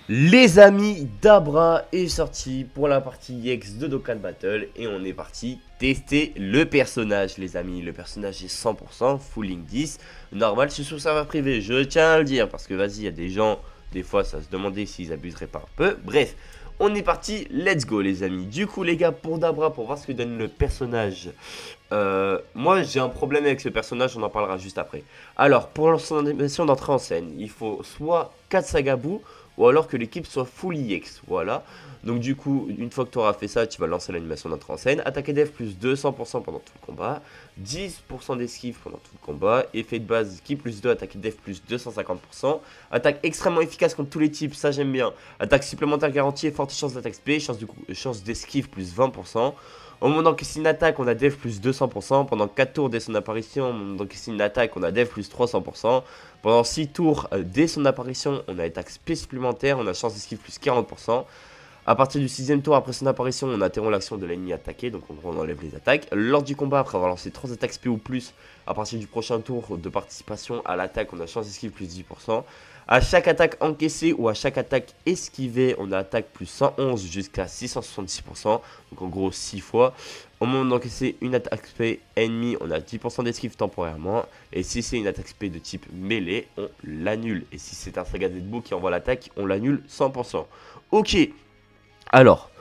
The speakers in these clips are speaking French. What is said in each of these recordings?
Les amis, Dabra est sorti pour la partie X de Dokkan Battle et on est parti tester le personnage les amis. Le personnage est 100% Fulling 10, normal c'est sur serveur privé, je tiens à le dire parce que vas-y, il y a des gens, des fois ça se demandait s'ils abuseraient pas un peu. Bref, on est parti, let's go les amis. Du coup les gars, pour Dabra, pour voir ce que donne le personnage, moi j'ai un problème avec ce personnage, on en parlera juste après. Alors pour son animation d'entrée en scène, il faut soit 4 Sagabou ou alors que l'équipe soit full EX, voilà. Donc du coup, une fois que tu auras fait ça, tu vas lancer l'animation d'entrée en scène. Attaque et def plus 200% pendant tout le combat, 10% d'esquive pendant tout le combat, effet de base qui plus 2, attaque et def plus 250%, attaque extrêmement efficace contre tous les types, ça j'aime bien, attaque supplémentaire garantie et forte chance d'attaque SP, chance d'esquive plus 20%. Au moment d'encaisser une attaque, on a def plus 200%. Pendant 4 tours dès son apparition, au moment d'encaisser une attaque, on a def plus 300%. Pendant 6 tours dès son apparition, on a attaque SP supplémentaire, on a chance d'esquive plus 40%. À partir du 6ème tour après son apparition, on interrompt l'action de l'ennemi attaqué, donc on enlève les attaques. Lors du combat, après avoir lancé 3 attaques SP ou plus, à partir du prochain tour de participation à l'attaque, on a chance d'esquive plus 10%. À chaque attaque encaissée ou à chaque attaque esquivée, on a attaque plus 111 jusqu'à 666%, donc en gros 6 fois. Au moment d'encaisser une attaque SP ennemie, on a 10% d'esquive temporairement. Et si c'est une attaque SP de type mêlée, on l'annule. Et si c'est un Saga Zetbo qui envoie l'attaque, on l'annule 100%. Ok. Alors,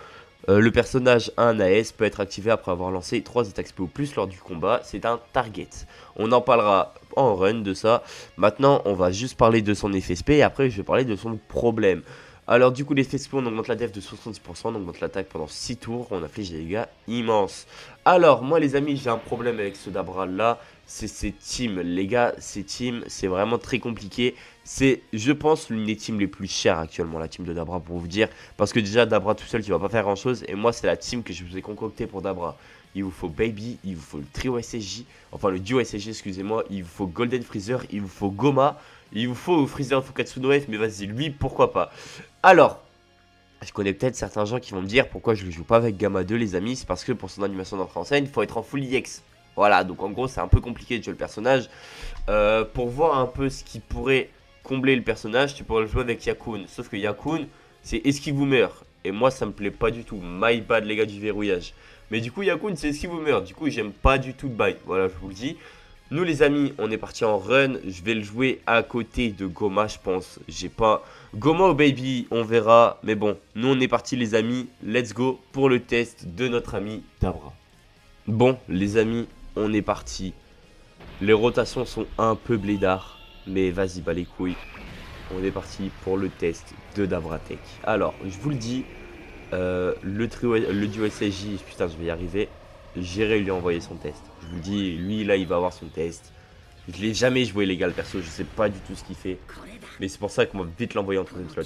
le personnage a un AS, peut être activé après avoir lancé 3 attaques SP ou plus lors du combat. C'est un target. On en parlera en run de ça. Maintenant, on va juste parler de son effet SP et après, je vais parler de son problème. Alors, du coup, l'effet SP, on augmente la def de 70%, on augmente l'attaque pendant 6 tours, on inflige des dégâts immenses. Alors, moi, les amis, j'ai un problème avec ce Dabra là. C'est ces teams. Les gars, ces teams, c'est vraiment très compliqué. C'est, je pense, l'une des teams les plus chères actuellement, la team de Dabra, pour vous dire. Parce que déjà, Dabra tout seul, tu vas pas faire grand chose. Et moi, c'est la team que je vous ai concoctée pour Dabra. Il vous faut Baby, il vous faut le trio SSJ, enfin le duo SSJ, excusez-moi. Il vous faut Golden Freezer, il vous faut Goma, il vous faut Freezer Fukatsu no F, mais vas-y, lui, pourquoi pas. Alors, je connais peut-être certains gens qui vont me dire pourquoi je ne joue pas avec Gamma 2, les amis. C'est parce que pour son animation d'entrée en scène, il faut être en full EX. Voilà, donc en gros, c'est un peu compliqué de jouer le personnage. Pour voir un peu ce qui pourrait combler le personnage, tu pourrais le jouer avec Yakun. Sauf que Yakun, c'est esquive ou meurt. Et moi, ça me plaît pas du tout. My bad, les gars du verrouillage. Mais du coup, Yakun, c'est esquive ou meurt. Du coup, j'aime pas du tout de bite. Voilà, je vous le dis. Nous, les amis, on est parti en run. Je vais le jouer à côté de Goma, je pense. J'ai pas. Goma ou Baby, on verra. Mais bon, nous, on est parti, les amis. Let's go pour le test de notre ami Dabra. Bon, les amis, on est parti. Les rotations sont un peu blédards, mais vas-y, bas les couilles. On est parti pour le test de Dabratech. Alors, je vous le dis, le duo SSJ, putain, je vais y arriver. J'irai lui envoyer son test. Je vous le dis, lui, là, il va avoir son test. Je l'ai jamais joué légal, perso, je sais pas du tout ce qu'il fait. Mais c'est pour ça qu'on va vite l'envoyer en troisième slot.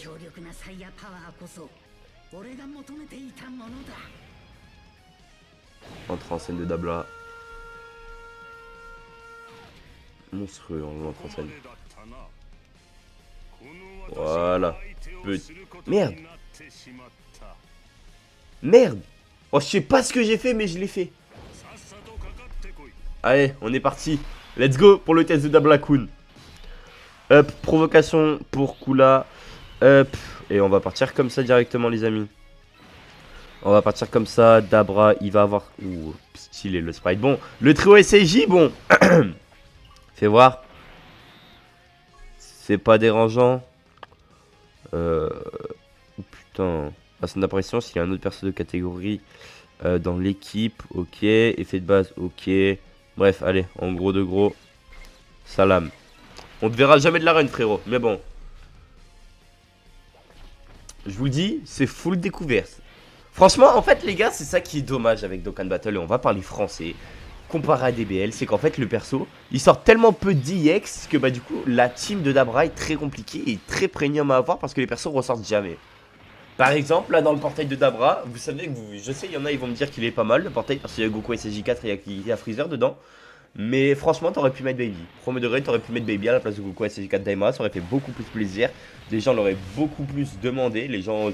Entrée en scène de Dabla. Monstrueux en entrée en scène. Voilà. Merde. Merde. Oh, je sais pas ce que j'ai fait, mais je l'ai fait. Allez, on est parti. Let's go pour le test de Dablakun. Hop, provocation pour Kula. Hop, et on va partir comme ça directement, les amis. On va partir comme ça. Dabra, il va avoir... Ouh, stylé le sprite. Bon, le trio SJ, bon. Fais voir. C'est pas dérangeant. Putain. À son apparition, s'il y a un autre perso de catégorie dans l'équipe, ok. Effet de base, ok. Bref, allez, en gros de gros. Salam. On te verra jamais de la run, frérot. Mais bon. Je vous le dis, c'est full découverte. Franchement, en fait, les gars, c'est ça qui est dommage avec Dokkan Battle. Et on va parler français. Comparé à DBL, c'est qu'en fait, le perso, il sort tellement peu d'IX que bah, du coup, la team de Dabra est très compliquée et très premium à avoir parce que les persos ressortent jamais. Par exemple, là dans le portail de Dabra, vous savez que je sais, il y en a, ils vont me dire qu'il est pas mal le portail parce qu'il y a Goku SSJ4 et il y a Freezer dedans. Mais franchement, t'aurais pu mettre Baby. Premier degré, t'aurais pu mettre Baby à la place de Goku SSJ4 Daima, ça aurait fait beaucoup plus plaisir. Les gens l'auraient beaucoup plus demandé, les gens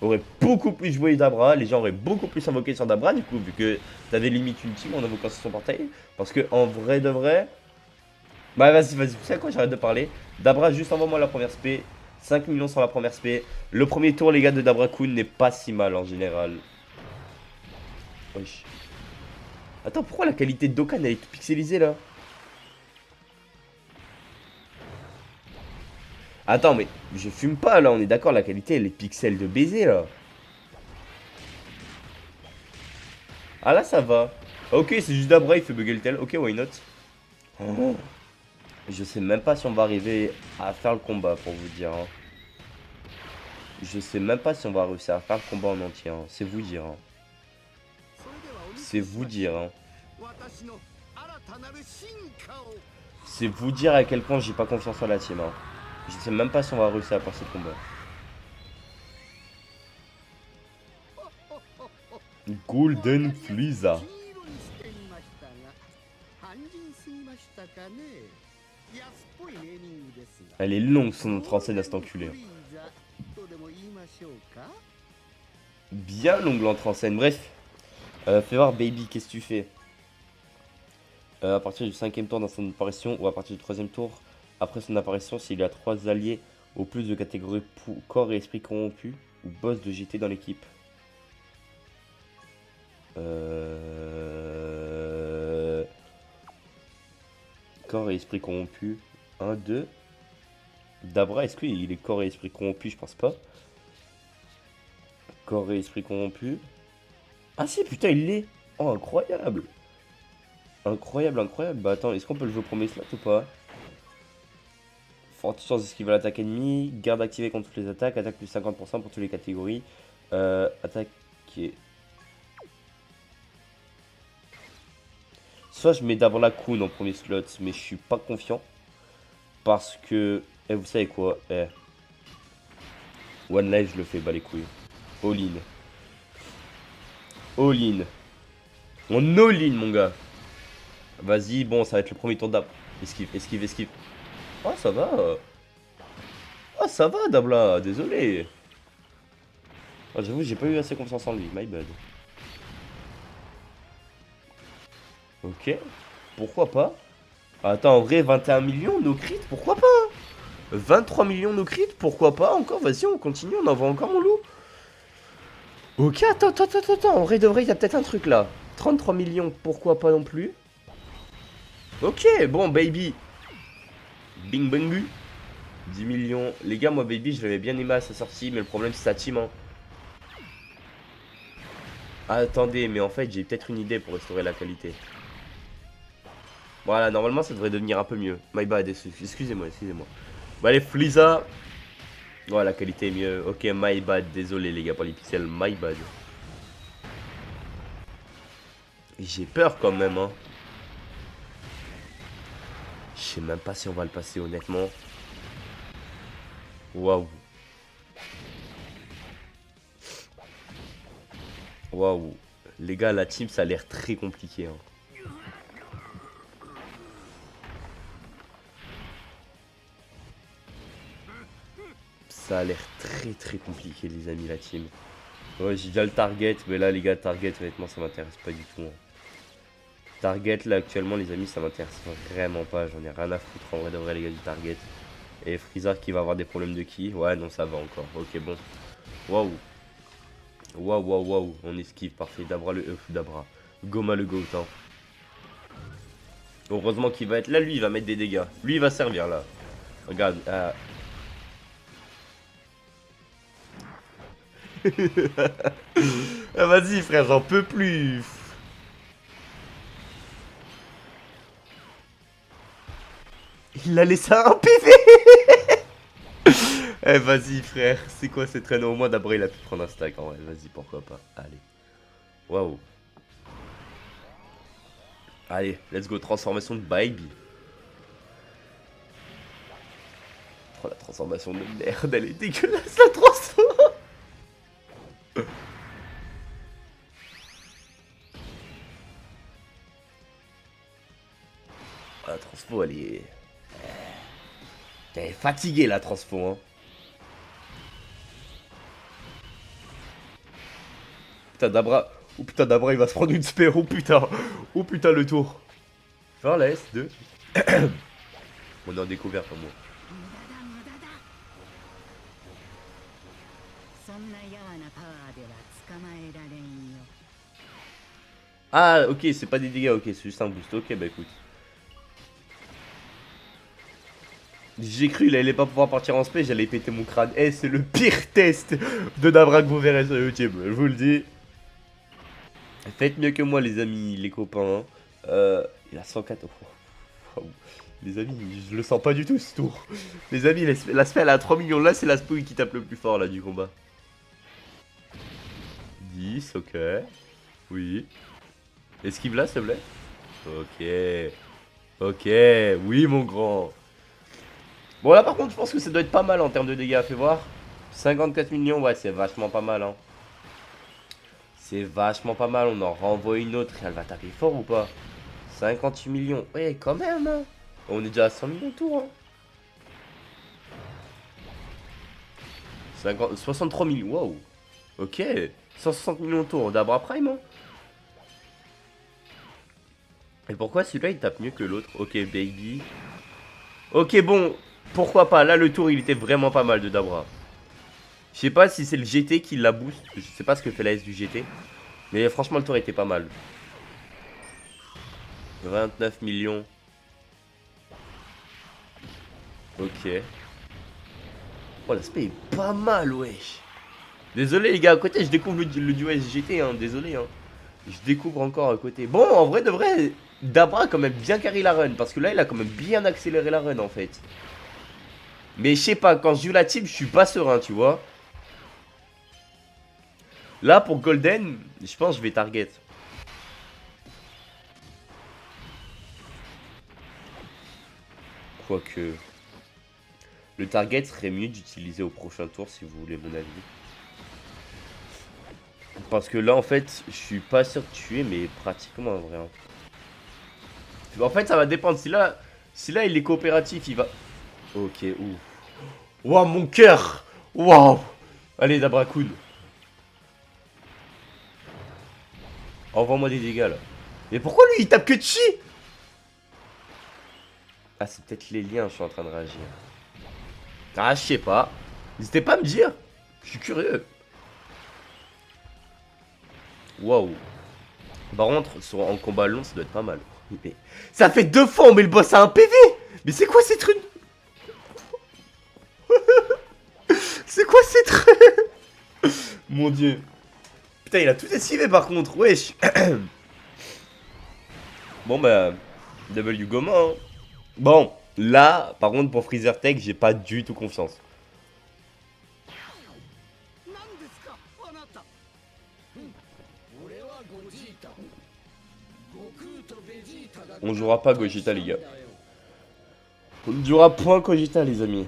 auraient beaucoup plus joué Dabra, les gens auraient beaucoup plus invoqué sur Dabra du coup, vu que t'avais limite une team en invoquant sur son portail. Parce que en vrai de vrai. Bah vas-y, vous savez quoi, j'arrête de parler. Dabra, juste envoie-moi la première spé. 5 millions sur la première spé. Le premier tour, les gars, de Dabrakun n'est pas si mal en général. Wesh. Attends, pourquoi la qualité de Dokkan elle est pixelisée là? Attends, mais je fume pas là, on est d'accord, la qualité elle est pixel de baiser là. Ah là ça va. Ok, c'est juste Dabra, il fait bugger le tel. Ok, why not? Oh. Je sais même pas si on va arriver à faire le combat pour vous dire. Hein. Je sais même pas si on va réussir à faire le combat en entier. Hein. C'est vous dire. Hein. C'est vous dire. Hein. C'est vous dire à quel point j'ai pas confiance en la team. Hein. Je sais même pas si on va réussir à passer le combat. Golden Frieza. Elle est longue son autre enseigne à cet enculé. Bien longue l'entrée en scène. Bref. Fais voir Baby, qu'est-ce que tu fais? À partir du 5e tour dans son apparition ou à partir du 3e tour après son apparition, s'il y a 3 alliés au plus de catégories corps et esprit corrompu ou boss de GT dans l'équipe. Corps et esprit corrompu. 1, 2. Dabra, est-ce qu'il est corps et esprit corrompu? Je pense pas. Corps et esprit corrompu. Ah si, putain, il l'est. Oh, incroyable. Incroyable, incroyable. Bah attends, est-ce qu'on peut le jouer au premier slot ou pas? Forte chance d'esquiver l'attaque ennemie. Garde activée contre toutes les attaques. Attaque plus 50% pour toutes les catégories. Attaque qui est... Soit je mets d'abord la Kun en premier slot, mais je suis pas confiant. Parce que... Eh, vous savez quoi? Eh. One Life, je le fais, bah les couilles. All in. All in. On all in, mon gars. Vas-y, bon, ça va être le premier tour d'Ab. Esquive, esquive, esquive. Oh, ça va. Oh, ça va, Dabla. Désolé. Oh, j'avoue, j'ai pas eu assez confiance en lui. My bad. Ok. Pourquoi pas? Attends, en vrai, 21 millions, no crit, pourquoi pas? 23 millions no crit, pourquoi pas? Encore, vas-y, on continue, on envoie encore mon loup. Ok, attends, en vrai de vrai, il y a peut-être un truc là. 33 millions, pourquoi pas non plus? Ok, bon, baby. Bing bangu. 10 millions. Les gars, moi, baby, je l'avais bien aimé à sa sortie, mais le problème, c'est sa team. Hein. Ah, attendez, mais en fait, j'ai peut-être une idée pour restaurer la qualité. Voilà, normalement, ça devrait devenir un peu mieux. My bad, excusez-moi, excusez-moi. Bon, allez, Frieza. Ouais, la qualité est mieux. Ok, my bad, désolé, les gars, pour les pixels, my bad. J'ai peur quand même, hein. Je sais même pas si on va le passer, honnêtement. Waouh. Waouh. Les gars, la team, ça a l'air très compliqué, hein. Ça a l'air très compliqué, les amis, la team. Ouais, j'ai déjà le target, mais là, les gars, target, honnêtement, ça m'intéresse pas du tout. Hein. Target, là, actuellement, les amis, ça m'intéresse vraiment pas. J'en ai rien à foutre, en vrai de vrai, les gars, du target. Et Freezer qui va avoir des problèmes de ki. Ouais, non, ça va encore. Ok, bon. Waouh. Waouh. On esquive, parfait. Dabra le Dabra. Goma le goat, hein. Heureusement qu'il va être là, lui, il va mettre des dégâts. Lui, il va servir, là. Regarde. Ah, vas-y, frère, j'en peux plus. Il l'a laissé à un PV. Eh, vas-y, frère. C'est quoi ces traîneaux? Au moins, d'abord, il a pu prendre un stack. En vrai, vas-y, pourquoi pas. Allez. Waouh. Allez, let's go. Transformation de Baby. Oh, la transformation de merde, elle est dégueulasse, la transformation. La transfo, elle est fatiguée, la transfo, hein. Putain, Dabra. Oh putain, Dabra, il va se prendre une spé. Oh putain. Oh putain, le tour. Faire la S2. On est en découverte, moi. Ah, ok, c'est pas des dégâts, ok, c'est juste un boost. Ok, bah écoute. J'ai cru, il allait pas pouvoir partir en space, j'allais péter mon crâne. Eh, c'est le pire test de Dabra que vous verrez sur YouTube, je vous le dis. Faites mieux que moi, les amis, les copains. Il a 104. Oh, wow. Les amis, je le sens pas du tout ce tour. Les amis, la spell à 3 millions. Là, c'est la spouille qui tape le plus fort là du combat. 10, ok. Oui. Esquive là, s'il te plaît. Ok. Ok. Oui, mon grand. Bon, là, par contre, je pense que ça doit être pas mal en termes de dégâts. Fais voir. 54 millions, ouais, c'est vachement pas mal. Hein. C'est vachement pas mal. On en renvoie une autre. Elle va taper fort ou pas? 58 millions. Ouais, quand même. Hein. On est déjà à 100 millions de tours. Hein. 63 millions. Wow. Ok. 160 millions de tours d'Abra Prime. Hein. Et pourquoi celui-là il tape mieux que l'autre? Ok, baby. Ok, bon. Pourquoi pas? Là, le tour il était vraiment pas mal de Dabra. Je sais pas si c'est le GT qui la booste. Je sais pas ce que fait la S du GT. Mais franchement, le tour était pas mal. 29 millions. Ok. Oh, l'aspect est pas mal, wesh. Désolé, les gars, à côté, je découvre le duo SGT, hein. Désolé, hein. Je découvre encore à côté. Bon, en vrai, de vrai, Dabra a quand même bien carré la run. Parce que là, il a quand même bien accéléré la run, en fait. Mais je sais pas, quand je joue la team, je suis pas serein, tu vois. Là, pour Golden, je pense que je vais target. Quoique... Le target serait mieux d'utiliser au prochain tour, si vous voulez mon avis. Parce que là, en fait, je suis pas sûr de tuer, mais pratiquement, en vrai. Hein. En fait, ça va dépendre. Si là il est coopératif, il va... Ok, ouf. Waouh, mon cœur. Waouh. Allez, Dabrakun. Envoie-moi des dégâts, là. Mais pourquoi lui, il tape que Chi? Ah, c'est peut-être les liens, je suis en train de réagir. Ah, je sais pas. N'hésitez pas à me dire. Je suis curieux. Waouh. Par contre, en combat long, ça doit être pas mal. Mais ça fait 2 fois on met le boss à un PV. Mais c'est quoi ces trucs? C'est quoi ces trucs? Mon dieu. Putain, il a tout esquivé par contre, wesh. Bon bah, W Goma, hein. Bon, là, par contre, pour Freezer Tech, j'ai pas du tout confiance. On jouera pas Gogeta, les gars. On ne jouera point Gogeta, les amis.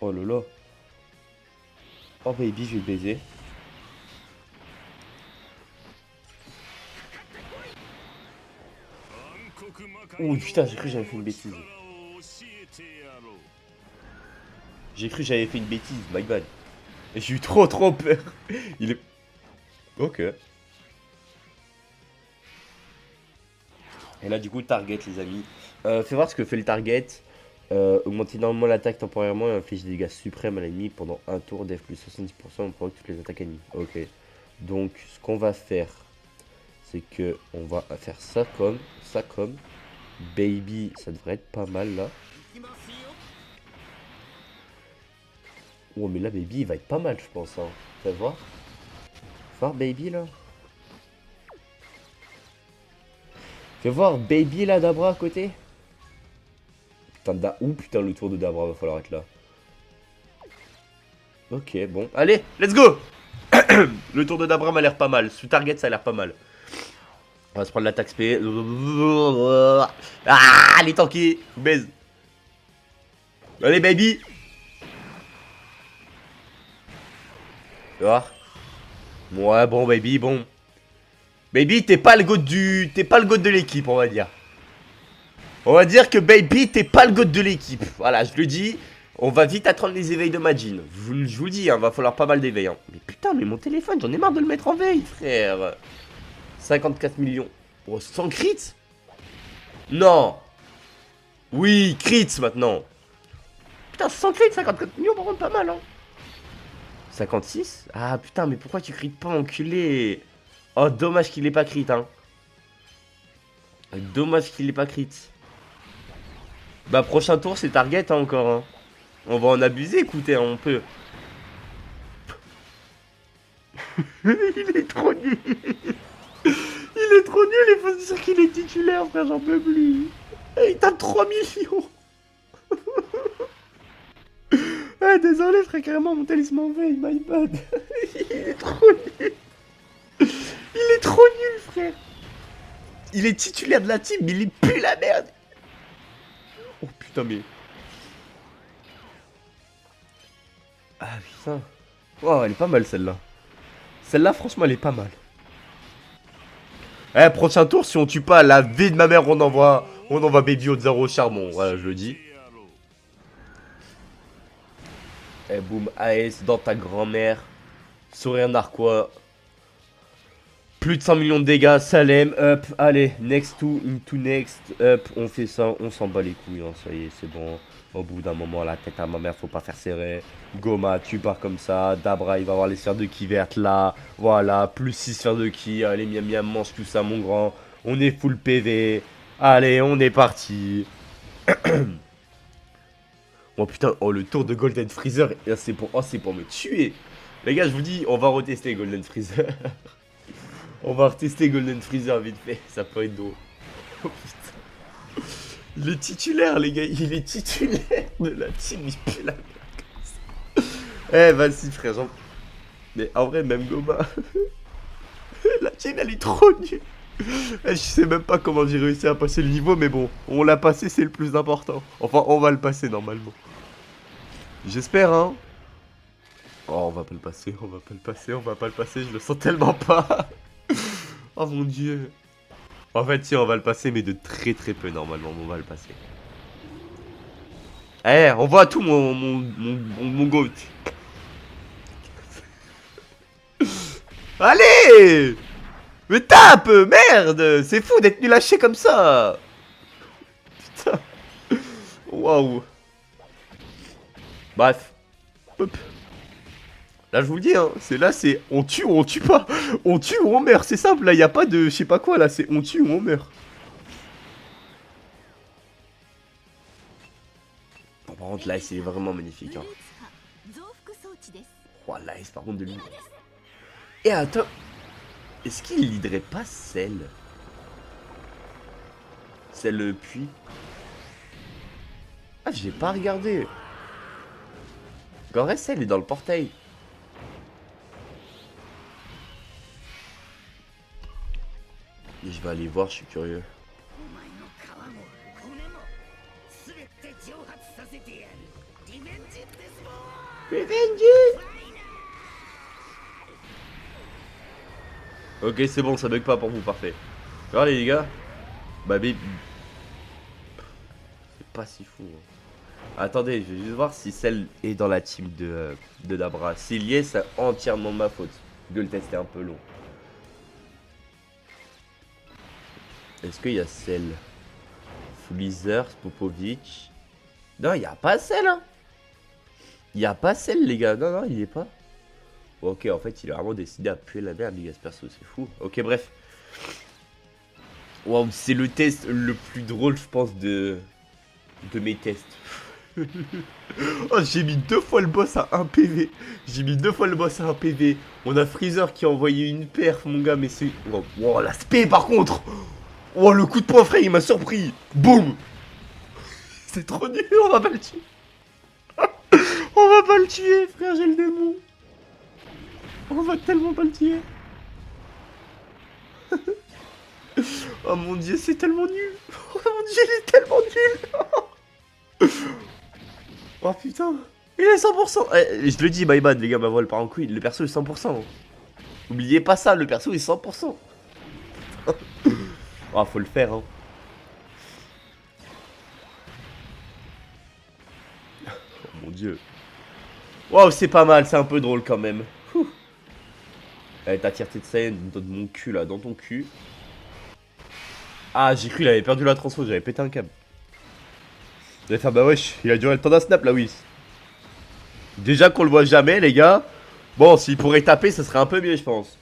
Oh là là. Oh baby, je vais le baiser. Oh putain, j'ai cru que j'avais fait une bêtise. J'ai cru que j'avais fait une bêtise, my bad. Et j'ai eu trop peur. Il est... Ok. Et là du coup, target les amis. Fais voir ce que fait le target. Augmenter normalement l'attaque temporairement et inflige des dégâts suprêmes à l'ennemi pendant un tour, def plus 70% on provoque toutes les attaques ennemies. Ok. Donc ce qu'on va faire, c'est que on va faire ça comme. Baby, ça devrait être pas mal là. Oh mais là baby il va être pas mal je pense hein. Fais voir. Fais voir baby là. Fais voir baby là Dabra à côté. Putain ouh putain le tour de Dabra va falloir être là. Ok bon. Allez, let's go. Le tour de Dabra m'a l'air pas mal. Sous target ça a l'air pas mal. On va se prendre l'attaque SP. Ah les tanky. Baise. Allez baby. Tu vois. Ouais bon baby bon. Baby t'es pas le goat de l'équipe on va dire. On va dire que baby t'es pas le goat de l'équipe. Voilà je le dis. On va vite attendre les éveils de Majin. Je vous le dis, hein, va falloir pas mal d'éveils. Hein. Mais putain, mais mon téléphone, j'en ai marre de le mettre en veille, frère. 54 millions. Oh, 100 crits? Non. Oui, crits maintenant. putain, 100 crits, 54 millions, par contre, pas mal, hein. 56? Ah, putain, mais pourquoi tu crites pas, enculé? Oh, dommage qu'il ait pas crit, hein. Dommage qu'il ait pas crit. Bah, prochain tour, c'est target, hein, encore, hein. On va en abuser, écoutez, hein, on peut. Il est trop nul. Il est trop nul, il faut se dire qu'il est titulaire, frère, j'en peux plus. Et il tape 3 millions. Ah, désolé, frère, carrément, mon talisman veille, my bad. Il est trop nul. Il est trop nul, frère. Il est titulaire de la team, mais il pue la merde. Oh putain, mais. Ah putain. Oh, elle est pas mal celle-là. Celle-là, franchement, elle est pas mal. Eh, prochain tour, si on tue pas la vie de ma mère, on envoie Baby au 0 au charbon. Voilà, je le dis. Eh, boum, AS dans ta grand-mère. Sourire narquois. Plus de 100 millions de dégâts, Salem, up, allez, next to, into next, up, on fait ça, on s'en bat les couilles, hein, ça y est, c'est bon. Au bout d'un moment, la tête à ma mère, faut pas faire serrer. Goma, tu pars comme ça, Dabra, il va avoir les sphères de ki vertes là, voilà, plus 6 sphères de ki, allez, miam miam, mange tout ça, mon grand. On est full PV, allez, on est parti. Oh putain, oh le tour de Golden Freezer, c'est pour me tuer. Les gars, je vous dis, on va retester Golden Freezer. On va retester Golden Freezer vite fait, ça peut être drôle. Oh putain. Il est titulaire les gars, il est titulaire de la team, il pue la merde. Eh vas-y frère, mais en vrai même Goma. La team elle est trop nulle. Je sais même pas comment j'ai réussi à passer le niveau, mais bon, on l'a passé, c'est le plus important. Enfin, on va le passer normalement. J'espère hein. Oh on va pas le passer, on va pas le passer, on va pas le passer, je le sens tellement pas. Oh mon dieu. En fait, si, on va le passer, mais de très très peu normalement, on va le passer. Eh, on voit tout mon goat. Allez. Mais tape, merde. C'est fou d'être nul lâché comme ça. Putain. Waouh. Bref. Hop. Là, je vous le dis, hein, c'est on tue ou on tue pas. On tue ou on meurt, c'est simple. Là, y a pas de je sais pas quoi, là, c'est on tue ou on meurt. Bon, par contre, là, c'est vraiment magnifique. Hein. Oh, là, c'est par contre de lui. Et attends, est-ce qu'il leaderait pas celle puits? Ah, j'ai pas regardé. Gorès, elle est dans le portail. Et je vais aller voir, je suis curieux. Ok, c'est bon, ça bug pas pour vous, parfait. Regardez les gars. Bah, c'est pas si fou. Hein. Attendez, je vais juste voir si celle est dans la team de Dabra. S'il y est, c'est entièrement ma faute. De le tester un peu long. Est-ce qu'il y a celle Flizer, Popovic? Non, il n'y a pas celle, hein. Il n'y a pas celle, les gars. Non, non, il est pas. Ok, en fait, il a vraiment décidé à puer la merde, les gars, ce perso, c'est fou. Ok, bref. Waouh, c'est le test le plus drôle, je pense, de mes tests. Oh, j'ai mis 2 fois le boss à 1 PV. J'ai mis 2 fois le boss à 1 PV. On a Freezer qui a envoyé une perf, mon gars, mais c'est... Oh, wow, l'aspect, par contre. Oh, le coup de poing, frère, il m'a surpris. Boum. C'est trop nul, on va pas le tuer. On va pas le tuer, frère, j'ai le démon. On va tellement pas le tuer. Oh mon dieu, c'est tellement nul. Oh mon dieu, il est tellement nul. Oh putain, il est 100%. Eh, je le dis, my bad, les gars, ma voix elle part en couille. Le perso est 100%. Oubliez pas ça, le perso est 100%. Oh, faut le faire, hein. Oh mon dieu. Waouh, c'est pas mal, c'est un peu drôle quand même. Allez, ta tierté de Saiyan dans mon cul là, dans ton cul. Ah, j'ai cru il avait perdu la transfo, j'avais pété un câble. J'allais faire bah wesh, il a duré le temps d'un snap là, oui. Déjà qu'on le voit jamais, les gars. Bon, s'il pourrait taper, ça serait un peu mieux, je pense.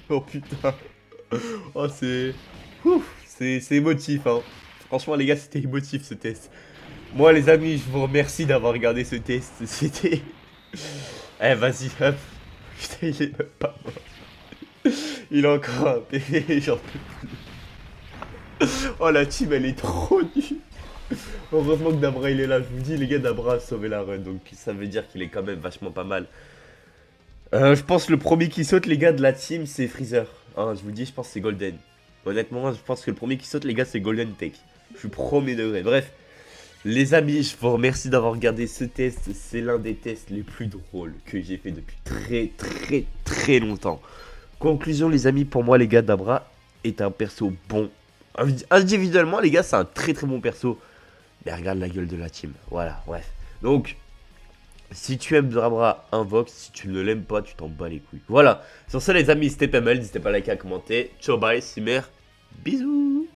Oh putain. Oh, c'est... Ouf, c'est émotif, hein. Franchement, les gars, c'était émotif, ce test. Moi, les amis, je vous remercie d'avoir regardé ce test. C'était... Eh, vas-y, hop. Putain, il est même pas mort. Il a encore un PV, j'en peux plus. Oh, la team, elle est trop nulle. Heureusement que Dabra, il est là. Je vous dis, les gars, Dabra a sauvé la run. Donc, ça veut dire qu'il est quand même vachement pas mal. Je pense que le premier qui saute, les gars, de la team, c'est Freezer. Hein, je vous dis, je pense que c'est Golden. Honnêtement, je pense que le premier qui saute, les gars, c'est Golden Tech. Je suis premier degré. Bref, les amis, je vous remercie d'avoir regardé ce test. C'est l'un des tests les plus drôles que j'ai fait depuis très longtemps. Conclusion, les amis, pour moi, les gars, Dabra est un perso bon. Individuellement, les gars, c'est un très bon perso. Mais regarde la gueule de la team. Voilà, bref. Donc, si tu aimes Dabra, invoque. Si tu ne l'aimes pas, tu t'en bats les couilles. Voilà. Sur ce, les amis, c'était pas mal. N'hésitez pas à liker, à commenter. Ciao, bye, Simer. Bisous.